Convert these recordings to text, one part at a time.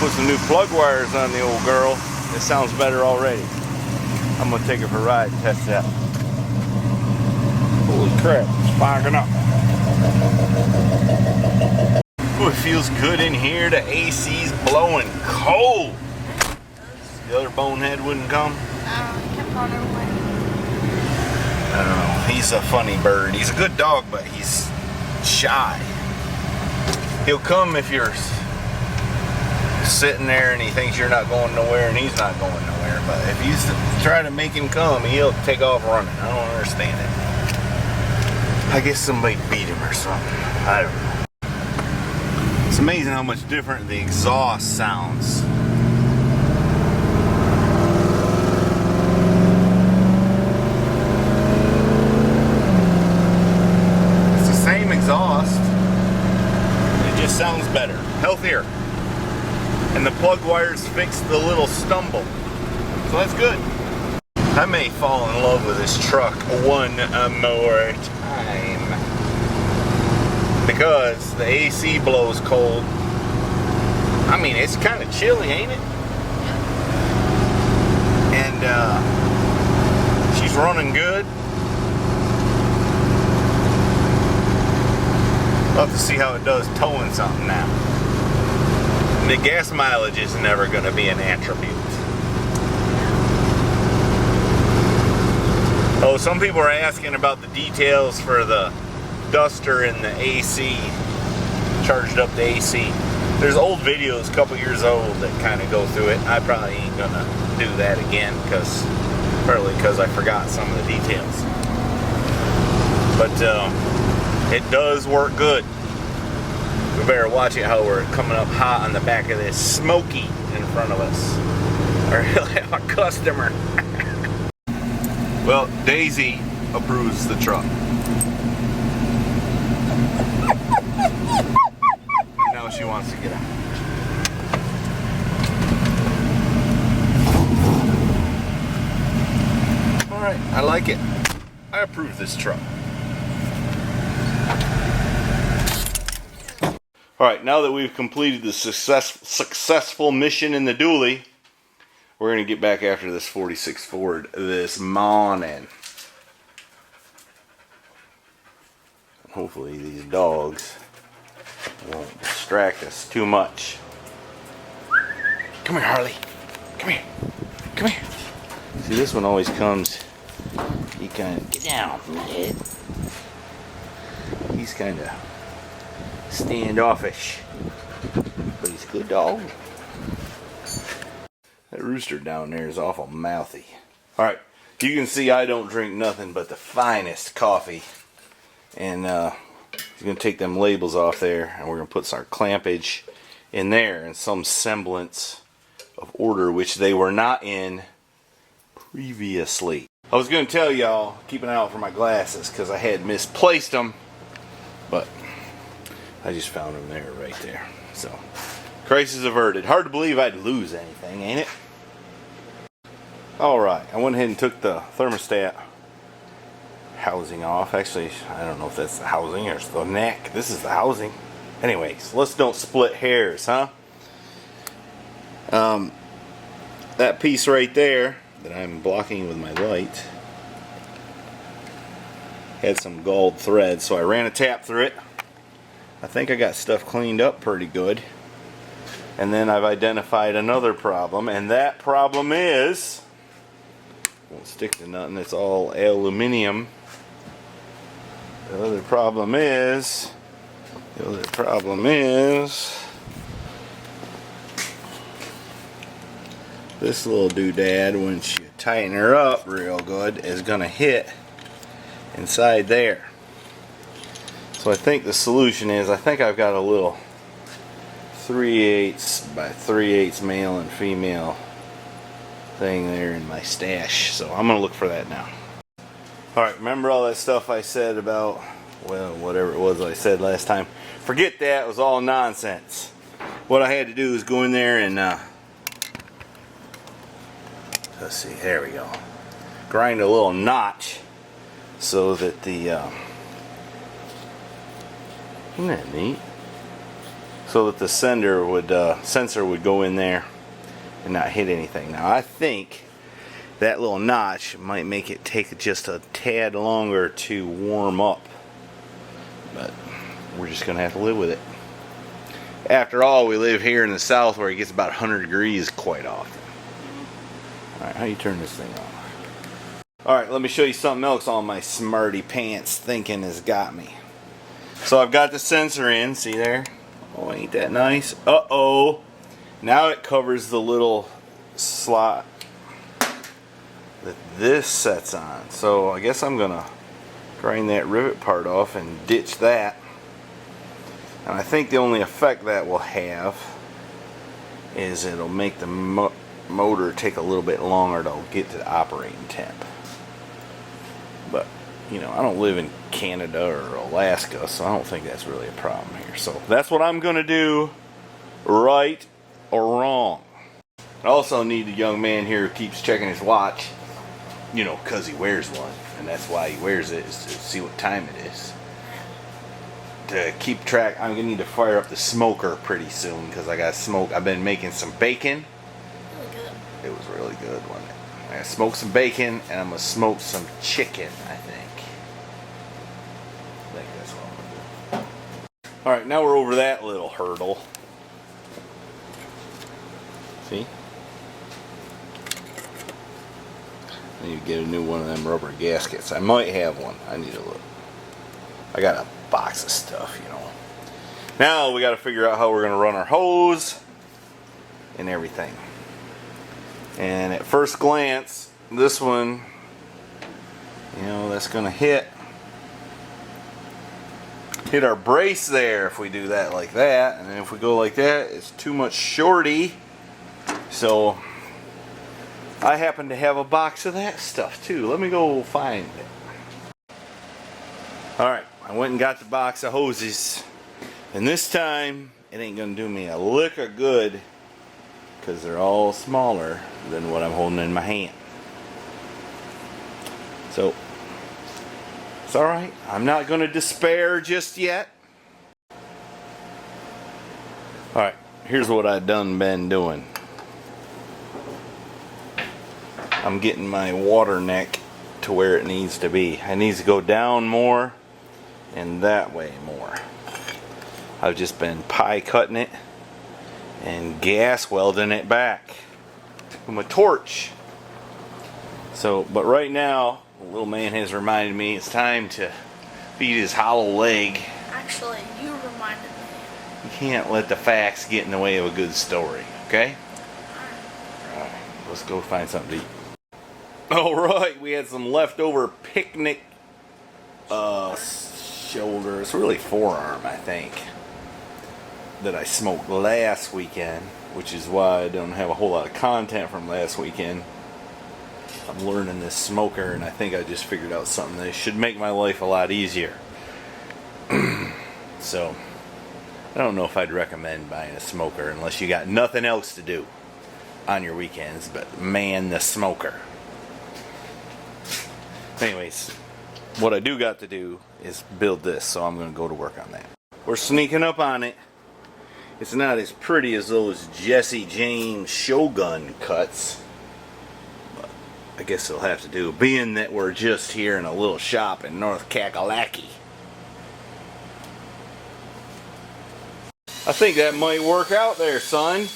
put some new plug wires on the old girl. It sounds better already. I'm gonna take it for a ride and test it out. Holy crap, it's firing up. Ooh, it feels good in here. The AC's blowing cold. The other bonehead wouldn't come. He kept on away. I don't know. He's a funny bird. He's a good dog, but he's shy. He'll come if you're sitting there and he thinks you're not going nowhere and he's not going nowhere. But if you try to make him come, he'll take off running. I don't understand it. I guess somebody beat him or something. I don't know. It's amazing how much different the exhaust sounds. It's the same exhaust. It just sounds better, healthier. And the plug wires fix the little stumble. So that's good. I may fall in love with this truck one more time. Because the AC blows cold. I mean, it's kind of chilly, ain't it? And she's running good. We'll have to see how it does towing something now. The gas mileage is never going to be an attribute. Oh, some people are asking about the details for the duster and the AC, charged up the AC. There's old videos, a couple years old, that kind of go through it. I probably ain't going to do that again, partly because I forgot some of the details. But it does work good. We better watch it how we're coming up hot on the back of this Smoky in front of us. Or he'll have a customer. Well, Daisy approves the truck. Now she wants to get out. Alright, I like it. I approve this truck. Alright, now that we've completed the successful mission in the dually, we're going to get back after this 46 Ford this morning. Hopefully these dogs won't distract us too much. Come here, Harley. Come here. Come here. See, this one always comes, he kind of, get down from the head. He's kind of standoffish, but he's a good dog. That rooster down there is awful mouthy. Alright, you can see I don't drink nothing but the finest coffee. And he's going to take them labels off there, and we're going to put our clampage in there in some semblance of order, which they were not in previously. I was going to tell y'all, keep an eye out for my glasses, because I had misplaced them, but I just found them there, right there. So, crisis averted. Hard to believe I'd lose anything, ain't it? Alright, I went ahead and took the thermostat housing off. Actually, I don't know if that's the housing or it's the neck. This is the housing. Anyways, let's don't split hairs, huh? That piece right there that I'm blocking with my light had some gold thread, so I ran a tap through it. I think I got stuff cleaned up pretty good. And then I've identified another problem, and that problem is, won't stick to nothing, it's all aluminum. The other problem is this little doodad, once you tighten her up real good, is gonna hit inside there. So I think the solution is, I think I've got a little 3/8 by 3/8 male and female thing there in my stash. So I'm going to look for that now. Alright, remember all that stuff I said about, well, whatever it was I said last time. Forget that, it was all nonsense. What I had to do is go in there and, let's see, there we go. Grind a little notch so that the, isn't that neat? so that the sensor would go in there and not hit anything. Now I think that little notch might make it take just a tad longer to warm up, but we're just gonna have to live with it. After all, we live here in the south where it gets about 100 degrees quite often. Alright, how do you turn this thing off? Alright, let me show you something else all my smarty pants thinking has got me. So I've got the sensor in, see there? Oh, ain't that nice? Uh-oh! Now it covers the little slot that this sets on. So I guess I'm gonna grind that rivet part off and ditch that. And I think the only effect that will have is it'll make the motor take a little bit longer to get to the operating temp. But you know, I don't live in Canada or Alaska, so I don't think that's really a problem here. So that's what I'm gonna do, right or wrong. I also need a young man here who keeps checking his watch, you know, because he wears one, and that's why he wears it, is to see what time it is. To keep track, I'm gonna need to fire up the smoker pretty soon because I got smoke. I've been making some bacon. Really good. It was really good, wasn't it? I gotta smoke some bacon and I'm gonna smoke some chicken, I think. I think that's what I'm gonna do. Alright, now we're over that little hurdle. See? I need to get a new one of them rubber gaskets. I might have one. I need to look. I got a box of stuff, you know. Now we got to figure out how we're going to run our hose and everything. And at first glance, this one, you know, that's going to hit our brace there if we do that like that. And then if we go like that, it's too much shorty. So I happen to have a box of that stuff too. Let me go find it. Alright, I went and got the box of hoses. And this time, it ain't gonna do me a lick of good because they're all smaller than what I'm holding in my hand. So, it's alright. I'm not gonna despair just yet. Alright, here's what I've been doing. I'm getting my water neck to where it needs to be. It needs to go down more and that way more. I've just been pie cutting it and gas welding it back with my torch. So, but right now, the little man has reminded me it's time to feed his hollow leg. Actually, you reminded me. You can't let the facts get in the way of a good story, okay? Alright, let's go find something to eat. Alright, we had some leftover picnic shoulder. It's really forearm, I think, that I smoked last weekend, which is why I don't have a whole lot of content from last weekend. I'm learning this smoker, and I think I just figured out something that should make my life a lot easier. So, I don't know if I'd recommend buying a smoker unless you got nothing else to do on your weekends but man the smoker. Anyways, what I do got to do is build this, so I'm going to go to work on that. We're sneaking up on it. It's not as pretty as those Jesse James Shogun cuts, but I guess it'll have to do, being that we're just here in a little shop in North Kakalaki. I think that might work out there, son.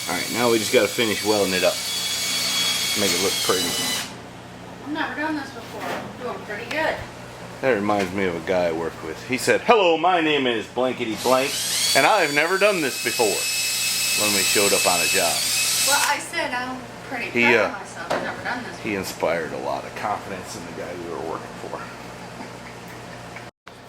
Alright, now we just got to finish welding it up. Make it look pretty. I've never done this before. I'm doing pretty good. That reminds me of a guy I worked with. He said, "Hello, my name is blankety blank, and I've never done this before," when we showed up on a job. Well, I said I'm pretty proud of myself. I've never done this before. He inspired a lot of confidence in the guy we were working for.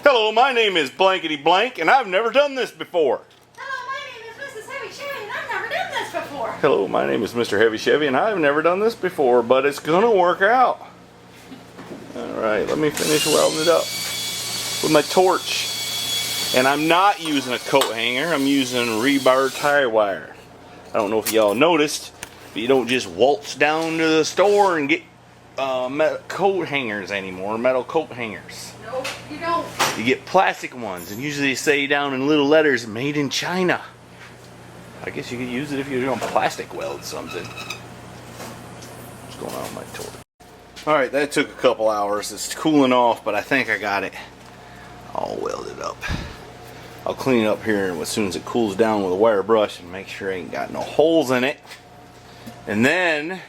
"Hello, my name is blankety blank, and I've never done this before." Hello, my name is Mrs. Heavy Chevy, and I've never done this before. "Hello, my name is Mr. Heavy Chevy, and I've never done this before, but it's gonna work out." Alright, let me finish welding it up with my torch. And I'm not using a coat hanger, I'm using rebar tie wire. I don't know if y'all noticed, but you don't just waltz down to the store and get coat hangers anymore, metal coat hangers. Nope, you don't. You get plastic ones, and usually they say down in little letters, made in China. I guess you could use it if you're doing plastic weld something. What's going on with my torch? Alright, that took a couple hours. It's cooling off, but I think I got it all welded up. I'll clean it up here as soon as it cools down with a wire brush and make sure I ain't got no holes in it. And then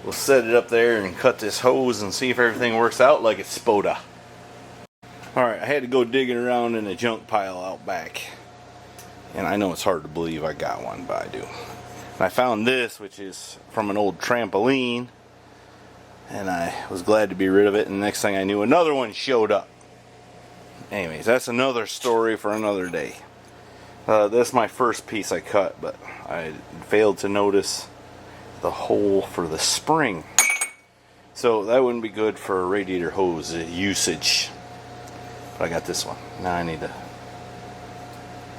we'll set it up there and cut this hose and see if everything works out like it's supposed to. Alright, I had to go digging around in a junk pile out back. And I know it's hard to believe I got one, but I do. And I found this, which is from an old trampoline. And I was glad to be rid of it. And the next thing I knew, another one showed up. Anyways, that's another story for another day. That's my first piece I cut, but I failed to notice the hole for the spring. So that wouldn't be good for a radiator hose usage. But I got this one. Now I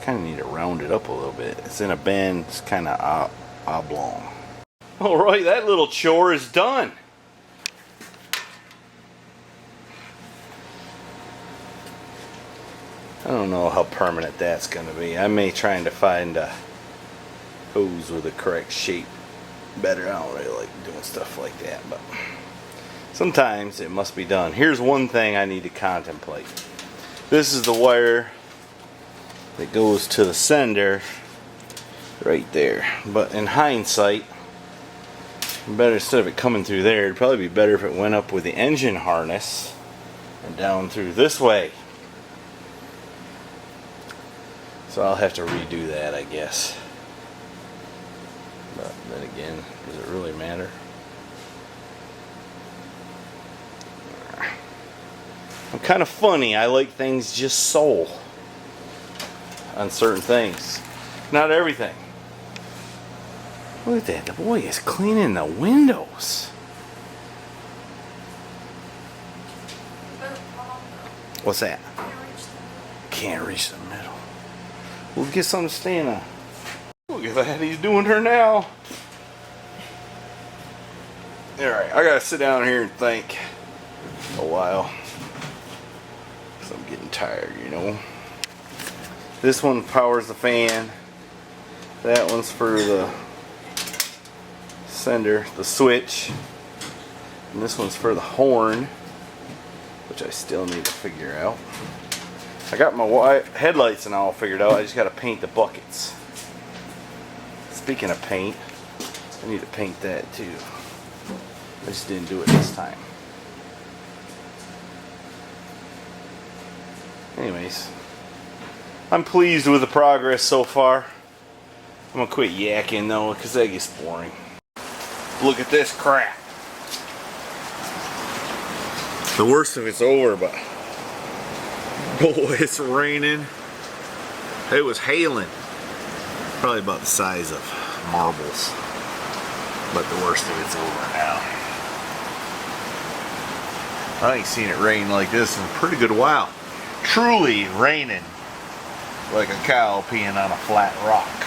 kind of need to round it up a little bit. It's in a bend. It's kind of oblong. Alright, that little chore is done. I don't know how permanent that's going to be. I may try to find a hose with the correct shape better. I don't really like doing stuff like that, but sometimes it must be done. Here's one thing I need to contemplate. This is the wire that goes to the sender right there. But in hindsight, better instead of it coming through there, it'd probably be better if it went up with the engine harness and down through this way. So I'll have to redo that, I guess. But then again, does it really matter? I'm kind of funny. I like things just so on certain things. Not everything. Look at that. The boy is cleaning the windows. What's that? Can't reach the middle. We'll get something to stand on. Look at that. He's doing her now. Alright, I gotta sit down here and think a while. Because I'm getting tired, you know. This one powers the fan. That one's for the sender, the switch. And this one's for the horn, which I still need to figure out. I got my headlights and all figured out. I just got to paint the buckets. Speaking of paint, I need to paint that too. I just didn't do it this time. Anyways, I'm pleased with the progress so far. I'm going to quit yakking though, because that gets boring. Look at this crap. The worst of it's over, but boy, it's raining. It was hailing. Probably about the size of marbles. But the worst of it's over now. I ain't seen it rain like this in a pretty good while. Truly raining like a cow peeing on a flat rock.